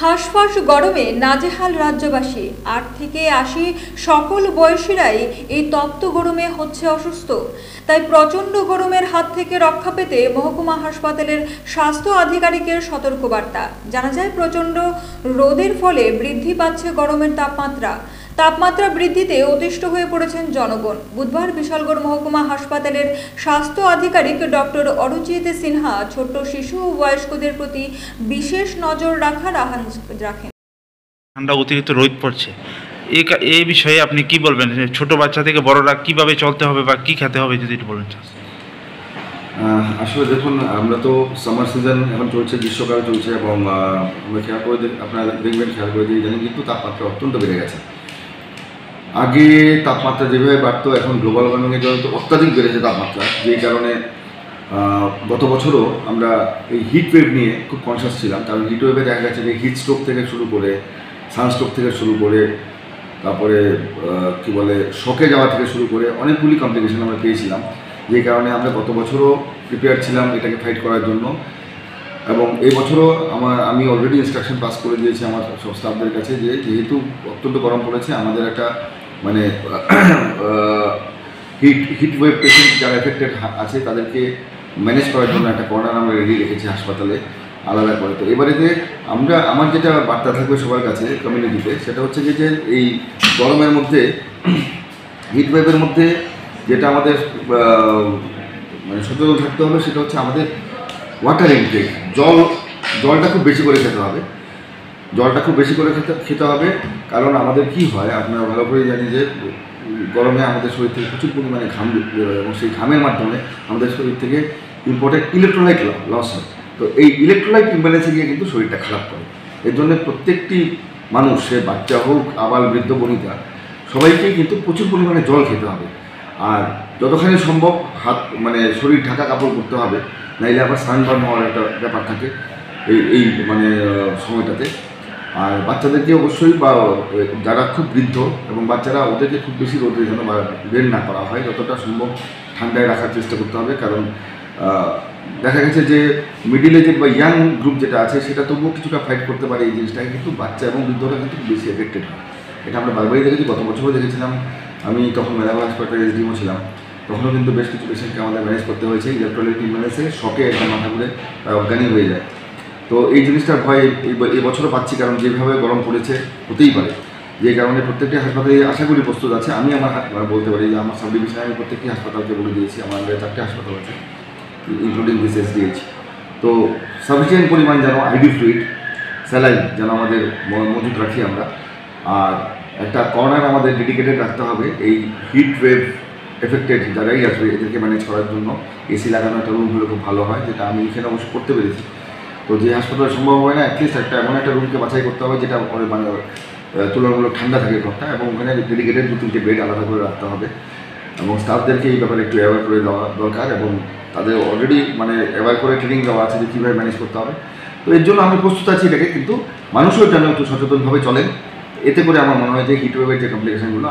হাঁসফাঁস গরমে নাজেহাল রাজ্যবাসী। ৮ থেকে ৮০ সকল বয়সীরাই এই তপ্ত গরমে হচ্ছে অসুস্থ। তাই প্রচণ্ড গরমের হাত থেকে রক্ষা পেতে মহকুমা হাসপাতালের স্বাস্থ্য আধিকারিকের সতর্কবার্তা। জানা যায়, প্রচণ্ড রোদের ফলে বৃদ্ধি পাচ্ছে গরমের তাপমাত্রা বৃদ্ধিতে অতিষ্ঠ হয়ে পড়েছেন জনগণ। বুধবার বিশালগড় মহকুমা হাসপাতালের স্বাস্থ্য আধিকারিক ডক্টর অরুজিৎ সিনহা ছোট্ট শিশু ও বয়স্কদের প্রতি বিশেষ নজর রাখার আহ্বান রাখেন। ঠান্ডা অতিরিক্ত রোদ পড়ছে, এই বিষয়ে আপনি কি বলবেন? ছোট বাচ্চা থেকে বড়রা কিভাবে চলতে হবে বা কি খেতে হবে যদি একটু বলেন। আসলে দেখুন, আমরা তো সামার সিজন এখন চলছে, গ্রীষ্মকাল চলছে, এবং আমরা খেয়াল করে আপনারা দেখবেন, খেয়াল করে দিয়ে জানেন কিন্তু তাপমাত্রা অত্যন্ত বেড়ে গেছে। আগে তাপমাত্রা যেভাবে বাড়তো, এখন গ্লোবাল ওয়ার্মিংয়ের জন্য তো অত্যাধিক বেড়েছে তাপমাত্রা, যেই কারণে গত বছরও আমরা এই হিট ওয়েভ নিয়ে খুব কনসিয়াস ছিলাম। কারণ হিট ওয়েভে দেখা গেছে যে হিট স্ট্রোক থেকে শুরু করে, সানস্ট্রোক থেকে শুরু করে, তারপরে কি বলে শকে যাওয়া থেকে শুরু করে অনেকগুলি কমপ্লিকেশন আমরা পেয়েছিলাম, যে কারণে আমরা গত বছরও প্রিপেয়ার ছিলাম এটাকে ফাইট করার জন্য। এবং এই বছরও আমি অলরেডি ইনস্ট্রাকশন পাস করে দিয়েছি আমার সব স্টাফদের কাছে যে যেহেতু অত্যন্ত গরম পড়েছে, আমাদের একটা মানে হিট ওয়েভ পেশেন্ট যারা এফেক্টেড আছে তাদেরকে ম্যানেজ করার জন্য একটা কর্নার আমরা রেডি রেখেছি হাসপাতালে আলাদা করে। তো এবারেতে আমার যেটা বার্তা থাকবে সবার কাছে কমিউনিটিতে, সেটা হচ্ছে যে এই গরমের মধ্যে, হিট ওয়েভের মধ্যে যেটা আমাদের মানে সচেতন থাকতে হবে, সেটা হচ্ছে আমাদের ওয়াটার ইনটেক। জলটা খুব বেশি করে খেতে হবে, খেতে হবে। কারণ আমাদের কি হয়, আপনারা ভালো করে জানি যে গরমে আমাদের শরীর থেকে প্রচুর পরিমাণে ঘাম বেরোয়, এবং সেই ঘামের মাধ্যমে আমাদের শরীর থেকে ইম্পর্টেন্ট ইলেকট্রোলাইট লস হয়। তো এই ইলেকট্রোলাইট ইমব্যালেন্সে গিয়ে কিন্তু শরীরটা খারাপ করে। এর জন্য প্রত্যেকটি মানুষ, সে বাচ্চা হোক, আবার বৃদ্ধ বনিতা, সবাইকেই কিন্তু প্রচুর পরিমাণে জল খেতে হবে। আর যতখানি সম্ভব মানে শরীর ঢাকা কাপড় পরতে হবে, নাইলে আবার সানবার্ন হওয়ার একটা ব্যাপার থাকে এই মানে সময়টাতে। আর বাচ্চাদেরকে অবশ্যই, বা যারা খুব বৃদ্ধ এবং বাচ্চারা, ওদেরকে খুব বেশি রোদে যেন বের না করা হয়, যতটা সম্ভব ঠান্ডায় রাখার চেষ্টা করতে হবে। কারণ দেখা গেছে যে মিডিল এজের বা ইয়াং গ্রুপ যেটা আছে, সেটা তবুও কিছুটা ফাইট করতে পারে এই জিনিসটাকে, কিন্তু বাচ্চা এবং বৃদ্ধরা কিন্তু বেশি এফেক্টেড হয়। এটা আমরা বারবারই দেখেছি, গত বছরও দেখেছিলাম। আমি তখন মেলাঘর হাসপাতালে এসডিএমও ছিলাম, তখনও কিন্তু বেশ কিছু পেশেন্টকে আমাদের ম্যানেজ করতে হয়েছে ইলেকট্রোলাইট ইমব্যালেন্সে, শকে একটা মাথা ঘুরে অজ্ঞানী হয়ে যায়। তো এই জিনিসটার ভয় এই বছরও পাচ্ছি, কারণ যেভাবে গরম পড়েছে হতেই পারে, যে কারণে প্রত্যেকটি হাসপাতালে আশা করি প্রস্তুত আছে। আমি বলতে পারি যে আমার সাব ডিভিশনে আমি প্রত্যেকটি হাসপাতালকে বলে দিয়েছি, আমার 4টে হাসপাতাল আছে ইনক্লুডিং দিস এসডিএইচ। তো সাফিসিয়েন্ট পরিমাণ যেন আইভি ফ্লুইড, স্যালাইন যেন আমাদের মজুত রাখি আমরা। আর একটা কর্নার আমাদের ডেডিকেটেড রাখতে হবে এই হিট ওয়েভ এফেক্টেড যারাই আসবে, এদেরকে ম্যানেজ করার জন্য এসি লাগানো একটা রুম হলে খুব ভালো হয়, যেটা আমি এখানে অবশ্য করতে পেরেছি। তো যে হাসপাতালে সম্ভব হয় না, অ্যাটলিস্ট এমন একটা রুমকে বাছাই করতে হবে যেটা মানে তুলনামূলক ঠান্ডা থাকে ঘরটা, এবং ওখানে ডেডিকেটেড 2-3টে বেড আলাদা করে রাখতে হবে। এবং স্টাফদেরকে এই ব্যাপারে একটু অ্যাওয়ার করে দেওয়া দরকার, এবং তাদের অলরেডি মানে অ্যাওয়ার করে ট্রেনিং দেওয়া আছে যে কীভাবে ম্যানেজ করতে হবে। তো এর জন্য আমি প্রস্তুত আছি এটাকে, কিন্তু মানুষও যেন একটু সচেতনভাবে চলেন। এতে করে আমার মনে হয় যে হিট ওয়েভের যে কমপ্লিকেশনগুলো